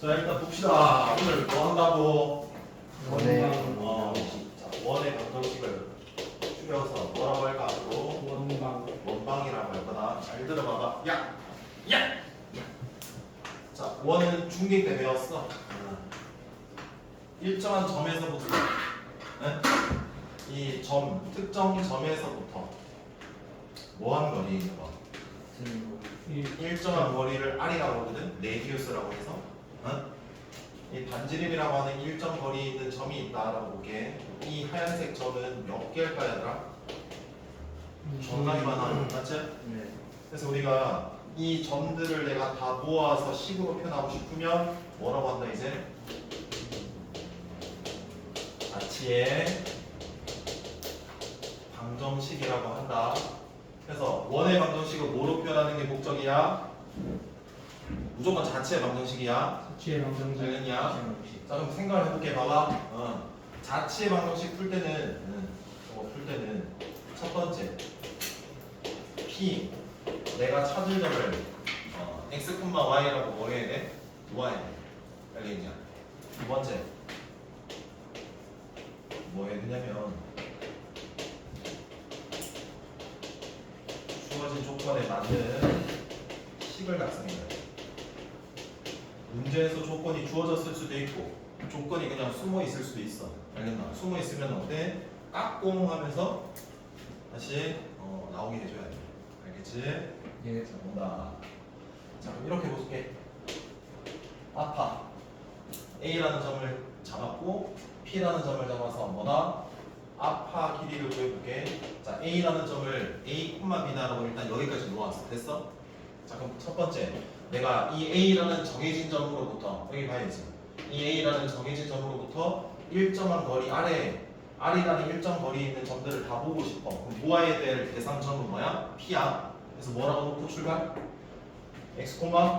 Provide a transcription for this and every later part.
자 일단 봅시다. 오늘 뭐 한다고? 원의 자, 원의 방정식을 줄여서 뭐라고 할까? 앞으로 원방. 원방이라고 할 거다. 잘 들어봐봐. 야! 야! 자, 원은 중계 때 배웠어. 일정한 점에서부터 이 점, 특정 점에서부터 뭐한 거리 있는 거? 일정한 거리를 R이라고 하거든. 레디우스라고 해서 이 반지름이라고 하는 일정 거리에 있는 점이 있다라고 볼게. 이 하얀색 점은 몇 개일까 얘들아? 정답이 많아. 맞지? 네. 그래서 우리가 이 점들을 내가 다 모아서 식으로 표현하고 싶으면 뭐라고 한다 이제? 자치의 방정식이라고 한다. 그래서 원의 방정식을 뭐로 표현하는 게 목적이야? 무조건 자치의 방정식이야. 자취의 방정식. 당연히야. 자 그럼 생각을 해볼게. 봐봐. 자치의 방정식 풀 때는 저거 풀 때는 첫 번째 P 내가 찾을 점을 x, y라고 뭐 해야 돼? y 알겠냐? 두 번째 뭐 해야 되냐면 주어진 조건에 맞는 식을 작성해야 돼. 문제에서 조건이 주어졌을 수도 있고 조건이 그냥 숨어 있을 수도 있어. 알겠나? 숨어 있으면 어때? 깍공 하면서 다시 나오게 해줘야 돼. 알겠지? 예. 자, 본다. 자, 그럼 이렇게 볼게. 아파. A라는 점을 잡았고 P라는 점을 잡아서 뭐다? 아파 길이를 구해볼게. 자, A라는 점을 A, B다라고 일단 여기까지 놓았어. 됐어? 자, 그럼 첫 번째. 내가 이 A라는 정해진 점으로부터 여기 봐야지. 이 A라는 정해진 점으로부터 일정한 거리 아래 R이라는 일정 거리에 있는 점들을 다 보고 싶어. 그럼 모아야 될 대상점은 뭐야? P야. 그래서 뭐라고 놓고 출발? X, Y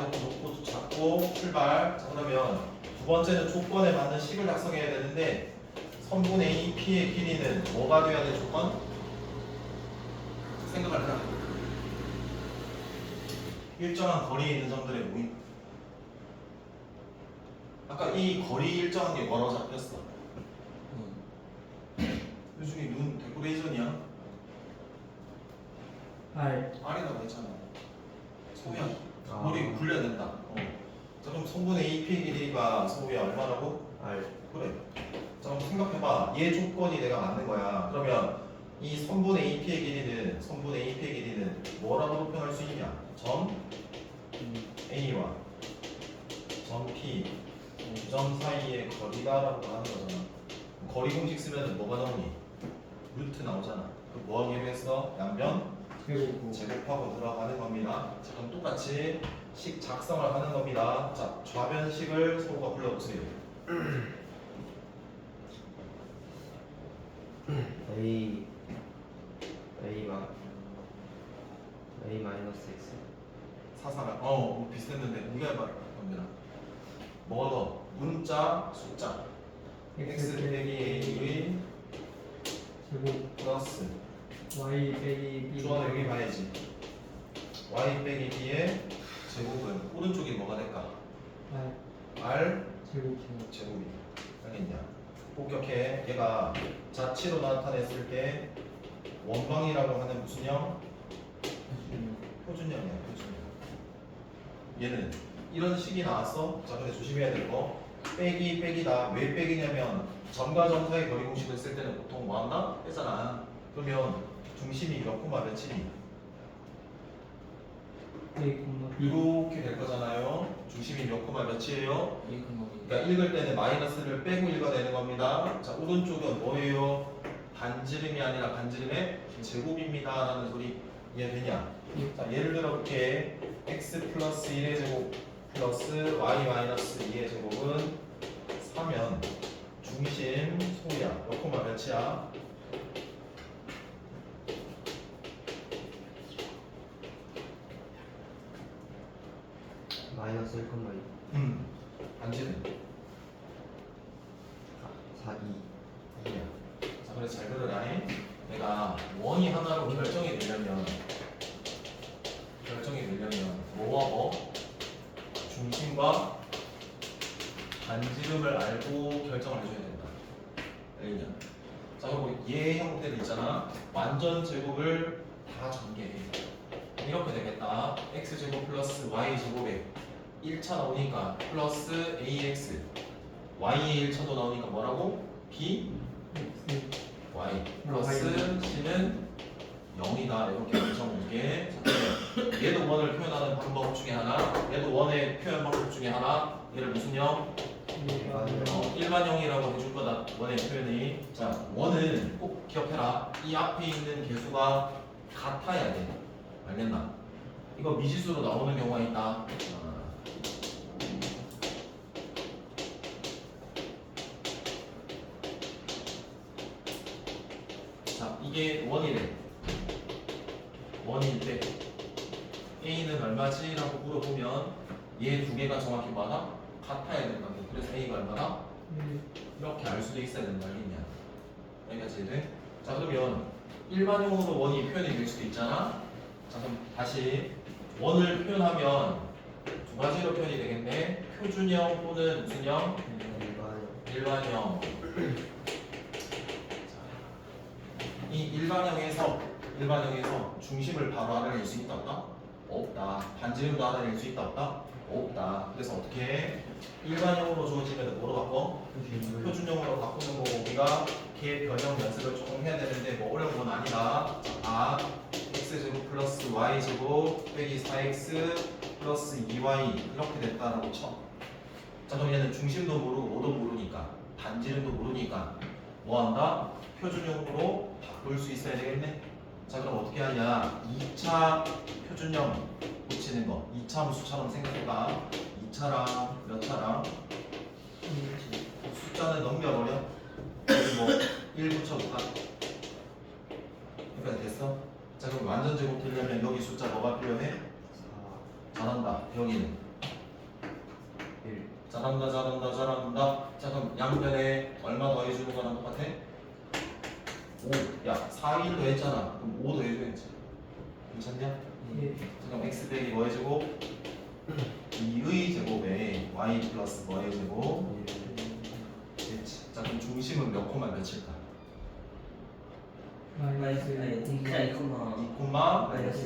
놓고 잡고 출발. 자, 그러면 두 번째는 조건에 맞는 식을 작성해야 되는데 선분 A, P의 길이는 뭐가 돼야 돼 조건? 생각을 해라. 일정한 거리에 있는 점들의 모임. 아까 이 거리 일정한 게 뭐라고 잡혔어? 요즘에 눈 데코레이션이야? R이라고 했잖아. 소야. 머리 굴려야 된다. 자 그럼 성분의 AP의 길이가 소야 얼마라고? R. 그래. 자 그럼 생각해봐. 얘 조건이 내가 맞는 거야. 그러면 이 성분의 AP의 길이는 뭐라고 표현할 수 있냐? 점 A와 점 P 이 점 사이의 거리다라고 하는 거잖아. 거리 공식 쓰면 뭐가 나오니? 루트 나오잖아. 그럼 뭐 하기로 했어? 양변 제곱하고 들어가는 겁니다. 자 그럼 똑같이 식 작성을 하는 겁니다. 자 좌변식을 서로가 불러보세요. A 마이너스 X. 사사가 뭐 비슷했는데 우리가 말 겁니다. 뭐가 더? 문자 숫자 x 빼기 a의 제곱 플러스 y 빼기 b. 좋아 여기 봐야지. y 빼기 b의 제곱은 오른쪽이 뭐가 될까? r 제곱. 제곱이 알겠냐? 복격해. 얘가 자치로 나타냈을 때 원방이라고 하는 무슨 형? 표준형이야. 표준형. 얘는 이런 식이 나왔어. 자 근데 조심해야 될 거 빼기다. 왜 빼기냐면 점과 점 사이 거리 공식을 쓸 때는 보통 뭐 한다? 빼잖아. 그러면 중심이 몇 콤마 몇이니? 이렇게 될 거잖아요. 중심이 몇 콤마 몇이에요? 그러니까 읽을 때는 마이너스를 빼고 읽어내는 겁니다. 자 오른쪽은 뭐예요? 반지름이 아니라 반지름의 제곱입니다 라는 소리 이해되냐? 자 예를 들어 볼게. x 플러스 1의 제곱 플러스 y 마이너스 2의 제곱은 3면 중심 소야 몇 콤마 몇이야? 마이너스 1,2. 반지름 4, 2. 2야. 자 그래서 잘 들어라. 내가 원이 하나로 결정이 되려면 뭐와 뭐? 중심과 반지름을 알고 결정을 해줘야 된다. 알겠냐? 자, 그리고 얘 형태들 있잖아. 완전 제곱을 다 전개해. 이렇게 되겠다. x제곱 플러스 y제곱에 1차 나오니까 플러스 ax, y의 1차도 나오니까 뭐라고? b, y 플러스 c는 0이다. 이렇게 결정할게. 얘도 원을 표현하는 방법 중에 하나, 얘도 원의 표현 방법 중에 하나. 얘를 무슨 형? 일반형이라고 해줄 거다. 원의 표현이. 자, 원은 꼭 기억해라. 이 앞에 있는 개수가 같아야 돼. 알겠나? 이거 미지수로 나오는 경우가 있다. 자, 이게 원이래. 원일 때 A는 얼마지? 라고 물어보면 얘 두 개가 정확히 뭐다? 같아야 된다고. 그래서 A가 얼마다? 이렇게 알 수도 있어야 된다. 알겠냐? 여기까지 돼? 자, 그러면 일반용으로 원이 표현이 될 수도 있잖아. 자, 그럼 다시 원을 표현하면 두 가지로 표현이 되겠네. 표준형 또는 무슨 형? 일반형. 이 일반형에서 중심을 바로 알아낼 수 있다 없다? 없다. 반지름도 알아낼 수 있다 없다? 없다. 그래서 어떻게 해? 일반형으로 주어지면 뭐로 바꿔? 표준형으로 바꾸는 거고, 우리가 개 변형 연습을 조금 해야 되는데 뭐 어려운 건 아니다. 자, x제곱 플러스 y제곱 빼기 4x 플러스 2y 이렇게 됐다라고 쳐. 자, 그럼 얘는 중심도 모르고 뭐도 모르니까, 반지름도 모르니까 뭐 한다? 표준형으로 바꿀 수 있어야 되겠네. 자, 그럼 어떻게 하냐? 2차 표준형 붙이는 거. 2차 함수처럼 생각해봐. 2차랑 몇 차랑 숫자는 넘겨버려. 여기 뭐 1 붙여볼까? 여기까지 됐어? 자, 그럼 완전 제곱 되려면 여기 숫자 뭐가 필요해? 잘한다. 여기는 1. 잘한다. 자, 그럼 양변에 얼마 더해주는 거랑 똑같아? 5. 야, 4, 1 더했잖아. 그럼 5 더해줘야지. 괜찮냐? 자, 그럼 x 빼기 뭐의 제곱? 2의 제곱에 y 플러스 뭐의 제곱? 됐지. 자, 그럼 중심은 몇 콤마 몇일까? 마이너스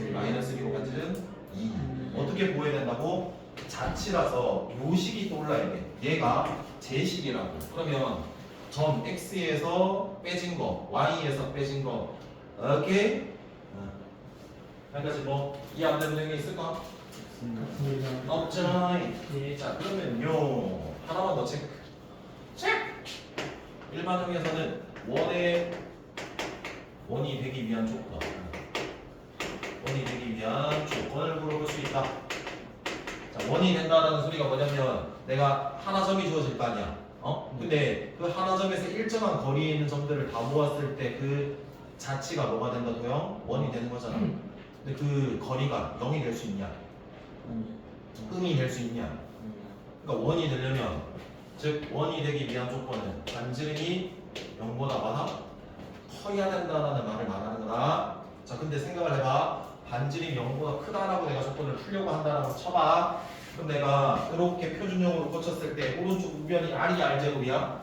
2 마이너스 1로 간지는 2. 어떻게 보여야 된다고? 자치라서 요식이 떠올라야 돼. 얘가 제식이라고. 그러면 점 x에서 빼진 거, y에서 빼진 거, 오케이? 여기까지 뭐 이 안 되는 내용이 있을까? 없잖아. 자, 그러면요 하나만 더 체크. 일반형에서는 원이 되기 위한 조건, 원이 되기 위한 조건을 물어볼 수 있다. 자, 원이 된다라는 소리가 뭐냐면 내가 하나 점이 주어질 거 아니야. 근데 그 하나 점에서 일정한 거리에 있는 점들을 다 모았을 때 그 자치가 뭐가 된다 도형? 원이 되는 거잖아. 근데 그 거리가 0이 될 수 있냐? 음이 될 수 있냐? 그러니까 원이 되려면, 즉 원이 되기 위한 조건은 반지름이 0보다 많아? 커야 된다라는 말을 말하는 거다. 자, 근데 생각을 해봐. 반지름이 0보다 크다라고 내가 조건을 풀려고 한다라고 쳐봐. 그럼 내가 이렇게 표준형으로 꽂혔을 때 오른쪽 우변이 r이 r제곱이야?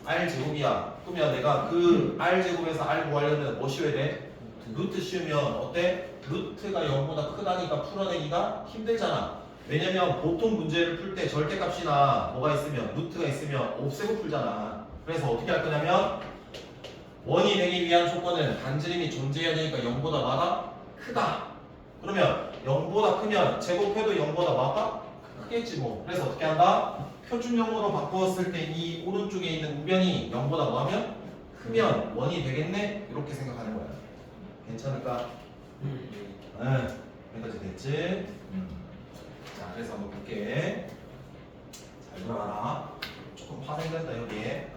r제곱이야. 그러면 내가 그 r제곱에서 r 구하려면 뭐 씌워야 돼? 루트 씌우면 어때? 루트가 0보다 크다니까 풀어내기가 힘들잖아. 왜냐면 보통 문제를 풀 때 절대값이나 뭐가 있으면, 루트가 있으면 없애고 풀잖아. 그래서 어떻게 할 거냐면 원이 되기 위한 조건은 반지름이 존재해야 되니까 0보다 많아? 크다. 그러면 0보다 크면 제곱해도 0보다 많아? 크겠지 뭐. 그래서 어떻게 한다? 표준형으로 바꾸었을 때 이 오른쪽에 있는 우변이 0보다 뭐하면? 크면 원이 되겠네? 이렇게 생각하는 거야. 괜찮을까? 여기까지 됐지? 자, 그래서 한번 볼게. 잘 들어가라. 조금 파생된다 여기에.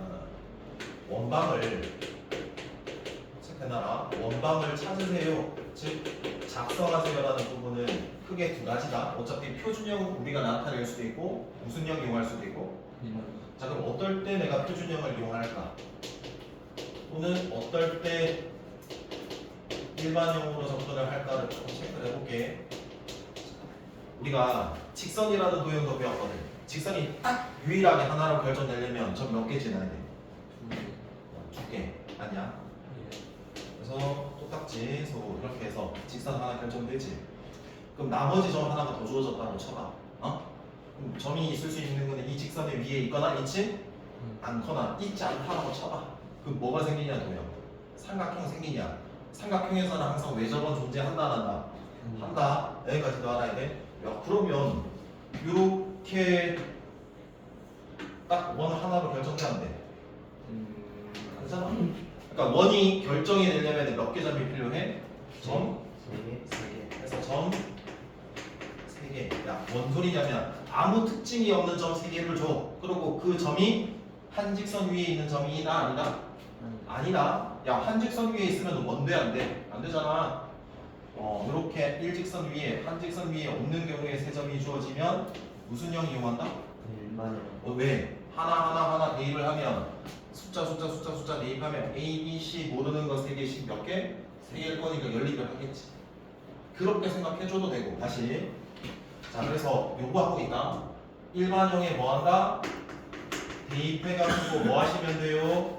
원방을 체크해놔라. 원방을 찾으세요. 즉 작성하세요라는 부분은 크게 두 가지다. 어차피 표준형 우리가 나타낼 수도 있고 무슨 형 이용할 수도 있고. 자, 그럼 어떨 때 내가 표준형을 이용할까? 또는 어떨 때 일반형으로 접근을 할까를 조금 체크를 해볼게. 우리가 직선이라는 도형도 배웠거든. 직선이 딱 유일하게 하나로 결정되려면 점 몇 개 지나야 돼? 2개. 아니야? 그래서 똑같지. 서로 이렇게 해서 직선 하나 결정되지. 그럼 나머지 점 하나가 더 주어졌다고 쳐봐. 그럼 점이 있을 수 있는 거는 이 직선의 위에 있거나 있지 않거나 있지 않다라고 쳐봐. 그럼 뭐가 생기냐 도형? 삼각형 생기냐? 삼각형에서는 항상 외접은 존재한다 안 한다? 한다. 여기까지도 알아야 돼. 야, 그러면 이렇게 딱 원 하나로 결정돼야 돼. 그렇잖아. 그러니까 원이 결정이 되려면 몇 개 점이 필요해? 점 3개. 그래서 점 3개. 야, 뭔 소리냐면 아무 특징이 없는 점 3개를 줘. 그리고 그 점이 한 직선 위에 있는 점이나 아니다? 아니다. 야, 한 직선 위에 있으면 뭔 돼? 안 돼? 안 되잖아. 이렇게 일직선 위에 한 직선 위에 없는 경우에 세 점이 주어지면 무슨 형 이용한다? 일반형. 왜? 하나 대입을 하면 숫자 대입하면 A, B, C 모르는 거 3개씩 몇 개? 3개일 거니까 연립을 하겠지. 그렇게 생각해줘도 되고. 다시 자, 그래서 요거 하고 있다. 일반형에 뭐 한다? 대입해가지고 뭐 하시면 돼요?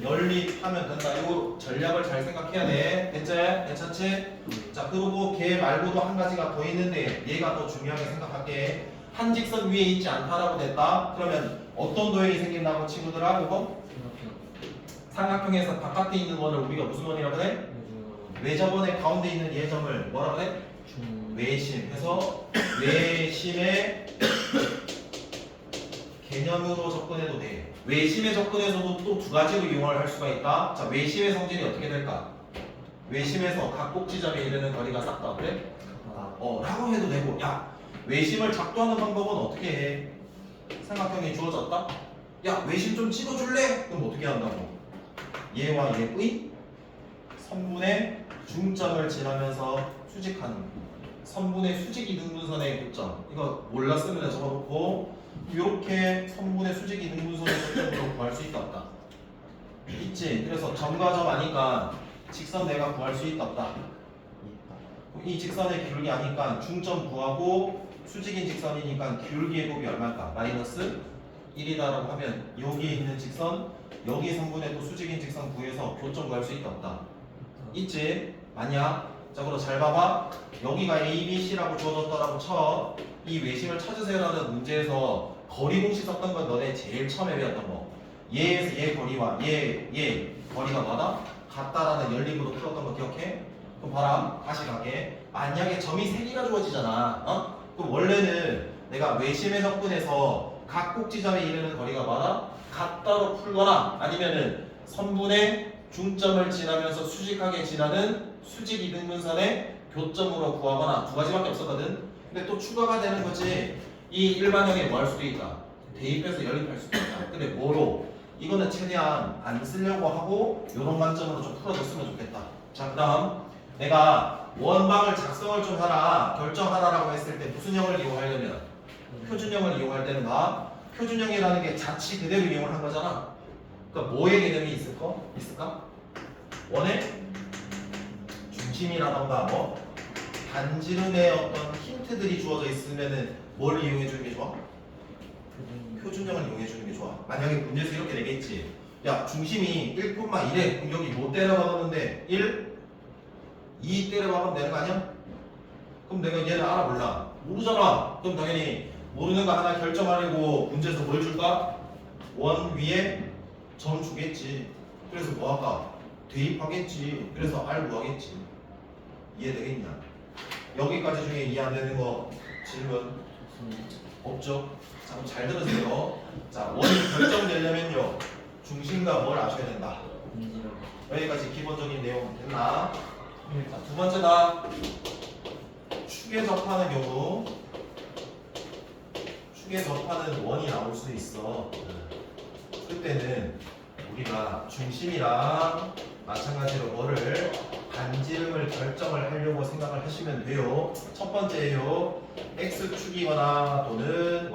연립하면 된다. 이거 전략을 잘 생각해야 돼. 됐지? 괜찮지? 자, 그리고 걔 말고도 한 가지가 더 있는데 얘가 더 중요하게 생각할게. 한 직선 위에 있지 않다라고 됐다. 그러면 어떤 도형이 생긴다고 친구들아? 이거? 삼각형에서 바깥에 있는 원을 우리가 무슨 원이라고 그래? 외접원의 가운데 있는 예점을 뭐라 그래? 외심. 해서 외심의 개념으로 접근해도 돼. 외심에 접근해서도 또 두 가지로 이용을 할 수가 있다. 자, 외심의 성질이 어떻게 될까? 외심에서 각 꼭지점에 이르는 거리가 싹다 그래? 라고 해도 되고. 야, 외심을 작도하는 방법은 어떻게 해? 삼각형이 주어졌다? 야, 외심 좀 찍어줄래? 그럼 어떻게 한다고? 얘와 얘의 선분의 중점을 지나면서 수직하는 거. 선분의 수직 이등분선의 교점. 이거 몰랐으면 적어놓고 이렇게 선분의 수직 이등분선의 교점으로 구할 수 있다 없다? 있지. 그래서 점과 점 아니까 직선 내가 구할 수 있다 없다? 이 직선의 기울기 아니까 중점 구하고 수직인 직선이니까 기울기의 곱이 얼마일까? 마이너스 1이다라고 하면 여기에 있는 직선 여기 선분의 또 수직인 직선 구해서 교점 구할 수 있다 없다? 있지. 맞냐? 자, 그럼 잘 봐봐. 여기가 A, B, C라고 주어졌더라고 쳐. 이 외심을 찾으세요라는 문제에서 거리 공식 썼던 건 너네 제일 처음에 배웠던 거. 얘에서 얘 거리와 얘 거리가 뭐다? 같다라는 연립으로 풀었던 거 기억해? 그럼 봐라. 다시 갈게. 만약에 점이 3개가 주어지잖아. 그럼 원래는 내가 외심에 접근해서 각 꼭지점에 이르는 거리가 뭐다? 같다로 풀거나 아니면은 선분의 중점을 지나면서 수직하게 지나는 수직 이등분선의 교점으로 구하거나 두 가지밖에 없었거든. 근데 또 추가가 되는 거지. 이 일반형에 뭐 할 수도 있다. 대입해서 연립할 수도 있다. 근데 뭐로? 이거는 최대한 안 쓰려고 하고 이런 관점으로 좀 풀어줬으면 좋겠다. 자, 그다음 내가 원방을 작성을 좀 하라, 결정하라라고 했을 때 무슨 형을 이용하려면 표준형을 이용할 때는 봐. 표준형이라는 게 자치 그대로 이용을 한 거잖아. 그러니까 뭐의 개념이 있을까? 원의 중심이라던가 뭐 반지름의 어떤 힌트들이 주어져 있으면은 뭘 이용해 주는 게 좋아? 표준형을 이용해 주는 게 좋아. 만약에 문제에서 이렇게 내겠지. 야, 중심이 1,1에 그럼 여기 뭐 때려박았는데 1, 2 때려박으면 되는 거 아니야? 그럼 내가 얘를 알아 몰라? 모르잖아. 그럼 당연히 모르는 거 하나 결정하려고 문제에서 뭘 줄까? 원 위에 점 주겠지. 그래서 뭐 할까? 대입하겠지. 그래서 R 구하겠지. 이해되겠냐? 여기까지 중에 이해 안 되는 거 질문 없죠? 자, 그럼 잘 들으세요. 자, 원이 결정되려면요 중심과 뭘 아셔야 된다. 여기까지 기본적인 내용 됐나? 자, 두 번째다. 축에 접하는 경우 축에 접하는 원이 나올 수 있어. 그때는 우리가 중심이랑 마찬가지로 뭐를 반지름을 결정을 하려고 생각을 하시면 돼요. 첫 번째예요. X축이거나 또는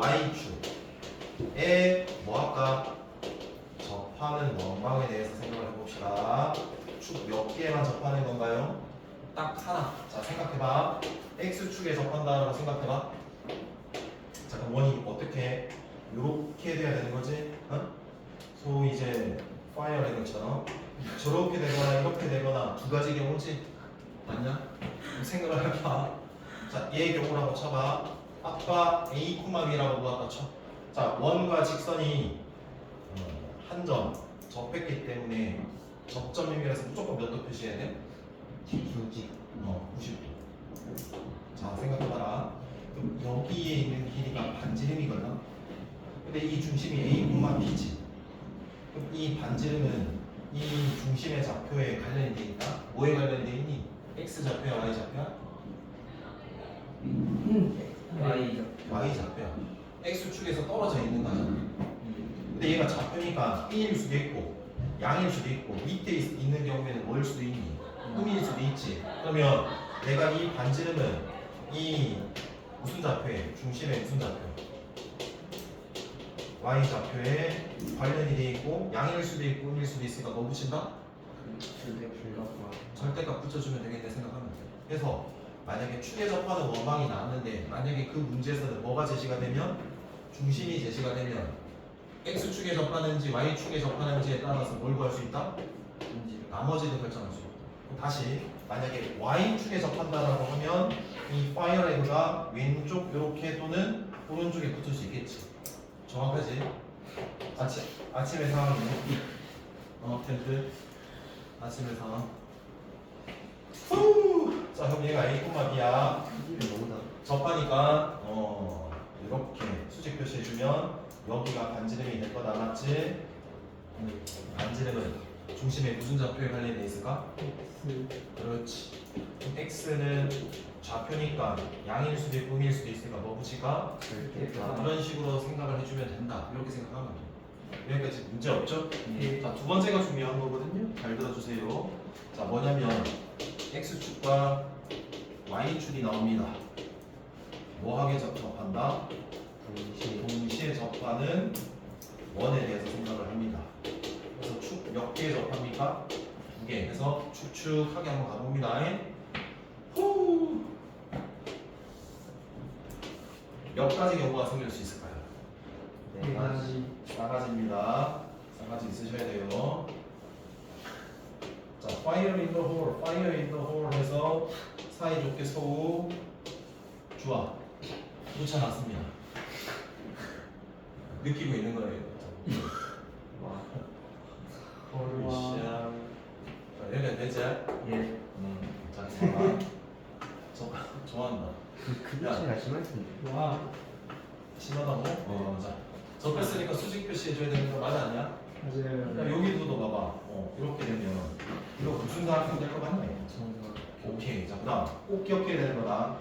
Y축에 뭐 할까? 접하는 원방에 대해서 생각을 해봅시다. 축 몇 개만 접하는 건가요? 딱 하나. 자, 생각해봐. X축에 접한다라고 생각해봐. 자 그럼 원이 어떻게 요렇게 돼야 되는 거지? 어? 소위 이제 파이어 레그처럼 저렇게 되거나 이렇게 되거나 두 가지 경우지 맞냐? 생각을 해봐. 자 얘의 경우를 한번 쳐봐. 아까 A, B라고 놓았다 쳐. 자 원과 직선이 한 점 접했기 때문에 접점 연결해서 무조건 몇 도 표시해야 돼? 뒤죽지. 90도. 자 생각해봐라. 그럼 여기에 있는 길이가 반지름이거든. 근데 이 중심이 A, B지. 그럼 이 반지름은 이 중심의 좌표에 관련이 돼 있다. 뭐에 관련이 돼 있니? X 좌표야, Y 좌표야? Y. Y 좌표야. X축에서 떨어져 있는 거잖아. 근데 얘가 좌표니까 1일 수도 있고 양일 수도 있고 밑에 있는 경우에는 뭐일 수도 있니? 음일 수도 있지. 그러면 내가 이 반지름은 이 무슨 좌표에? 중심의 무슨 좌표? Y 좌표에 관련이 돼 있고 양일 수도 있고 음일 수도 있으니까 뭐 붙인다? 절대 불가구나. 절대값 붙여주면 되겠네 생각하면 돼. 그래서 만약에 축에 접하는 원방이 나왔는데 만약에 그 문제에서는 뭐가 제시가 되면 중심이 제시가 되면 X축에 접하는지 Y축에 접하는지에 따라서 뭘 구할 수 있다? 나머지를 결정할 수 있다. 그럼 다시 만약에 Y축에 접한다라고 하면 이 파이어 레그가 왼쪽 이렇게 또는 오른쪽에 붙을 수 있겠지. 정확하지? 아침의 상황이 텐트 아침의 상황. 자 그럼 얘가 A, B야. 크기를 너무 다. 접하니까 이렇게 수직 표시해주면 여기가 반지름이 될 거다 맞지? 반지름은 중심에 무슨 좌표에 관련돼 있을까? X. 그렇지. X는 좌표니까 양일 수도 있고 음일 수도 있으니까 뭐 붙일까? 절대가. 이런 식으로 생각을 해주면 된다. 이렇게 생각하면 돼. 여기까지 문제 없죠? 예. 자, 두 번째가 중요한 거거든요. 잘 들어주세요. 자, 뭐냐면 X축과 Y축이 나옵니다. 뭐하게 접한다? 동시에 접하는 원에 대해서 생각을 합니다. 그래서 축 몇 개 접합니까? 두 개. 해서 축축하게 한번 가봅니다. 후. 몇 가지 경우가 생길 수 있을까요? 네 가지. 싸가지입니다. 싸가지 있으셔야 돼요. 자, fire in the hole, fire in the hole 해서 사이좋게 소우 주아 붙여놨습니다. 느끼고 있는 거예요. 와. 홀리샤. 자, 여기가 되지? 예. 자, 좋아. 좋아한다. 크기가 심할 텐데. 와. 심하다고? 자, 접했으니까 수직 표시해줘야 되는 거 맞아 아니야? 맞아요. 그러니까 여기도 봐봐. 이렇게 되면 이거 무슨 사각형 될거 같네. 정말. 오케이. 자, 그다음 꼭 기억해야 되는 거다.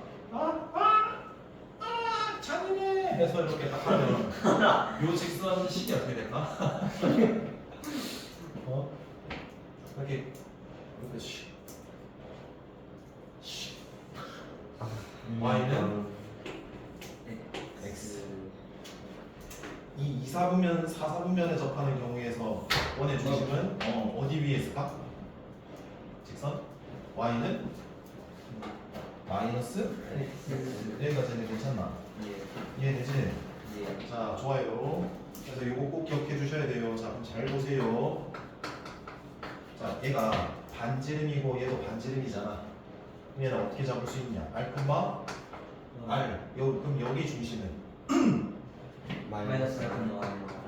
잔인해. 해서 이렇게 딱 하면 요 직선식이 어떻게 될까? 이렇게 슉. Y는 X. 이 2, 4분면, 4, 4분면에 접하는 경우에서 원의 중심은 어디 위에 있을까? 직선? Y는 마이너스 X. 여기까지는 괜찮나? 예. 이해되지? 예. 자, 좋아요. 그래서 이거 꼭 기억해 주셔야 돼요. 자, 그럼 잘 보세요. 자, 얘가 반지름이고 얘도 반지름이잖아. 그럼 얘는 어떻게 잡을 수 있냐? R, R. 그럼 여기 중심은 마이너스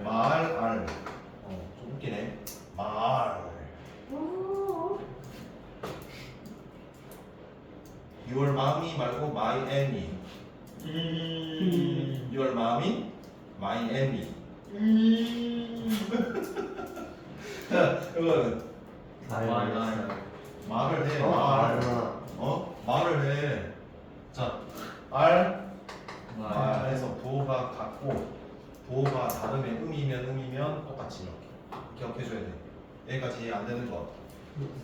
말 R. 좀 웃기네. 말. Your mommy 말고 my Annie. Your mommy, my Annie. 자, 이거 말을 해. 말을 해. 자, R. 말에서 부호가 같고 부호가 다르면 음이면 똑같이 이렇게 기억해줘야 돼. 여기까지 이해 안 되는 거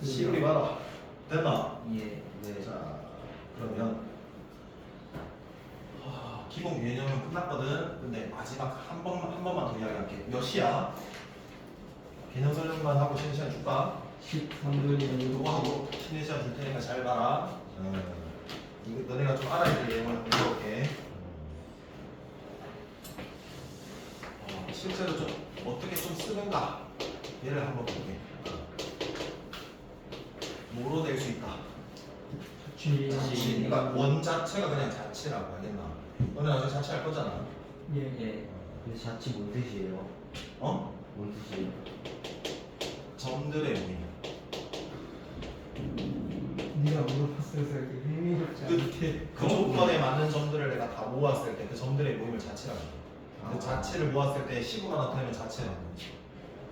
시우리 봐라. 됐나? 예. 네. 자, 그러면 기본 개념은 끝났거든. 근데 마지막 한 번만 더 이야기할게. 몇 시야? 개념 설명만 하고 쉬는 시간 줄까? 13분이 그거 하고 쉬는 시간 줄 테니까 잘 봐라. 이거 너네가 좀 알아야 될 내용을 배워볼게. 실제로 좀 어떻게 좀 쓰는가 얘를 한번 볼게. 뭐로 낼 수 있다? 자취. 자치. 그러니까 원 자체가 그냥 자치라고 하겠나? 너는 나중에 자치할 거잖아. 예. 예. 근데 자치 뭔 뜻이에요? 어? 뭔 뜻이에요? 점들의 모임. 네가 물어봤어서 이렇게 흥미롭지 않게. 그 조건에 맞는 점들을 내가 다 모았을 때 그 점들의 모임을 자치라고 해. 그 자치를 모았을 때 시구가 나타나면 자치라고 해.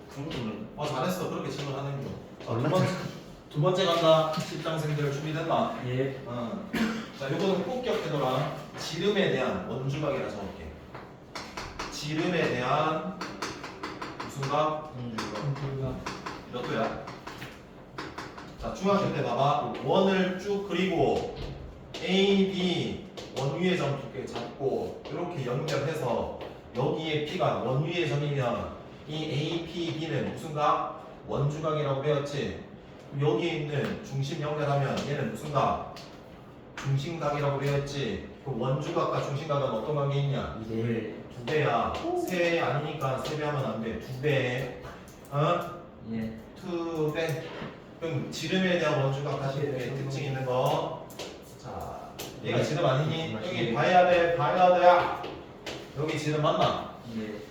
그거는 잘했어. 그렇게 질문하는 거. 얼마 두 번째 간다. 십장생들 준비됐나? 예. 자, 요거는 꼭 기억해둬라. 지름에 대한 원주각이라 적을게. 지름에 대한 무슨 각? 공주가. 몇 도야? 자, 중학교 때 봐봐. 원을 쭉 그리고 A, B 원 위의 점 두 개 잡고 이렇게 연결해서 여기에 P가 원 위의 점이면 이 A, P, B는 무슨 각? 원주각이라고 배웠지? 여기에 있는 중심 연결하면 얘는 무슨 각? 중심각이라고 배웠지? 그 원주각과 중심각은 어떤 관계 있냐? 네. 두 배야. 세 아니니까 세 배 하면 안 돼. 두 배. 예. 두 배. 그럼 지름에 대한 원주각 다시 볼게. 특징 있는 거. 자, 얘가 지름 아니니? 여기 봐야 돼. 봐야 돼. 여기 지름 맞나? 예.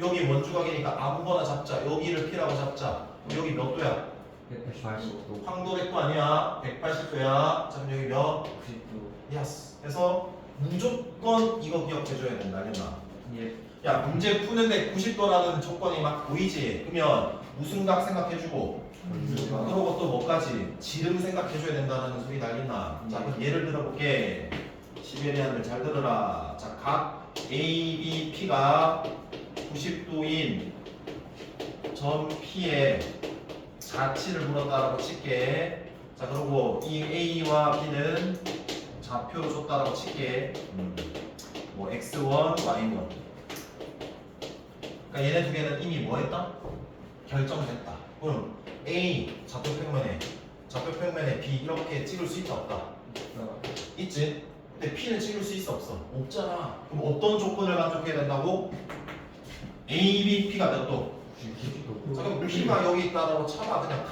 여기 원주각이니까 아무거나 잡자. 여기를 P라고 잡자. 여기 몇 도야? 180도. 황도 100도 아니야. 180도야. 자, 그럼 여기 몇? 90도. 예스. 그래서 무조건 이거 기억해줘야 된다. 알겠나? 예. 야, 문제 푸는데 90도라는 조건이 막 보이지? 그러면 무슨 각 생각해주고 원주각. 그러고 또 뭐까지? 지름 생각해줘야 된다는 소리 날린다. 자, 그럼 예를 들어볼게. 시베리안들 잘 들어라. 자, 각 A, B, P가 90도인 점 P에 자치를 물었다라고 칠게. 자, 그리고 이 A와 B는 좌표로 줬다라고 칠게. 뭐 X1, Y1. 그러니까 얘네 두 개는 이미 뭐 했다? 결정을 했다. 그럼 A 좌표 평면에 B 이렇게 찍을 수 있다 없다? 있지? 근데 P는 찍을 수 있어 없어? 없잖아. 그럼 어떤 조건을 만족해야 된다고? A, B, P가 몇 도? 90도. 자, 그럼 P가 여기 있다라고 쳐봐. 그냥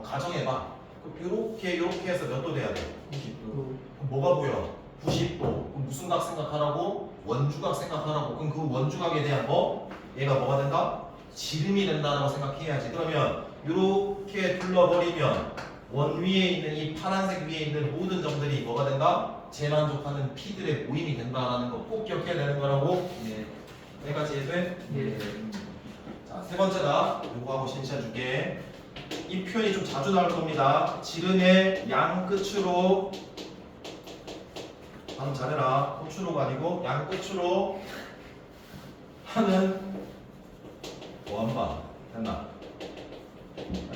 가정해봐. 요렇게 해서 몇 도 돼야 돼? 90도. 그럼 뭐가 보여? 90도. 그럼 무슨 각 생각하라고? 원주각 생각하라고. 그럼 그 원주각에 대한 뭐? 얘가 뭐가 된다? 지름이 된다라고 생각해야지. 그러면 이렇게 둘러버리면 원 위에 있는 이 파란색 위에 있는 모든 점들이 뭐가 된다? 재만족하는 P들의 모임이 된다라는 거 꼭 기억해야 되는 거라고. 예. 네 가지 해도 예. 자, 세 번째가 요거 하고 신시해 줄게. 이 표현이 좀 자주 나올 겁니다. 지름의 양 끝으로 방금 잘해라. 호추로가 아니고 양 끝으로 하는 원방 됐나?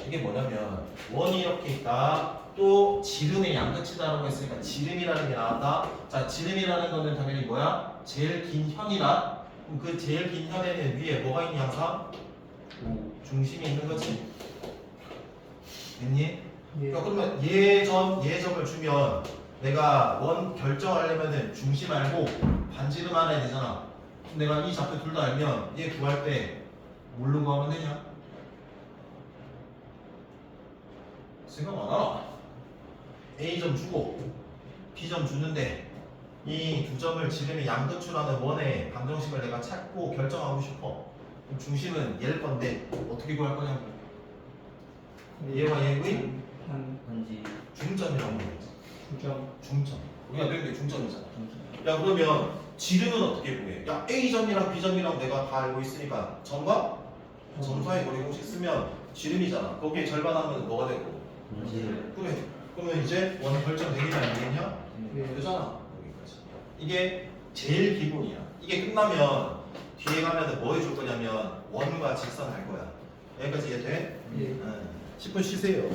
이게 뭐냐면 원이 이렇게 있다. 또 지름의 양 끝이다라고 했으니까 지름이라는 게 나왔다. 자, 지름이라는 거는 당연히 뭐야? 제일 긴 현이다. 그럼 그 제일 긴 현에는 위에 뭐가 있니 항상? 중심이 있는 거지. 됐니? 예. 그러니까 그러면 예점을 주면 내가 원 결정하려면은 중심 알고 반지름 알아야 되잖아. 그럼 내가 이 좌표 둘 다 알면 얘 구할 때 뭘로 구하면 되냐? 생각 안 하나? A점 주고 B점 주는데 이 두 점을 지름의 양끝으로 하는 원의 방정식을 내가 찾고 결정하고 싶어. 그럼 중심은 얘일 건데 어떻게 구할 거냐고. 얘와 얘의 한 한지. 중점이라고 하겠지. 9점. 중점. 우리가 배운 게 중점이잖아. 야, 그러면 지름은 어떻게 구해? 야, A점이랑 B점이랑 내가 다 알고 있으니까 점과 점 사이 거리 공식 쓰면 지름이잖아. 거기에 절반 하면 뭐가 되고? 한지. 그래. 그러면 이제 원 결정되겠냐 안 되겠냐? 예. 되잖아. 여기까지. 이게 제일 기본이야. 이게 끝나면 뒤에 가면은 뭐 해줄 거냐면 원과 직선 할 거야. 여기까지 이해 돼? 예. 10분 쉬세요.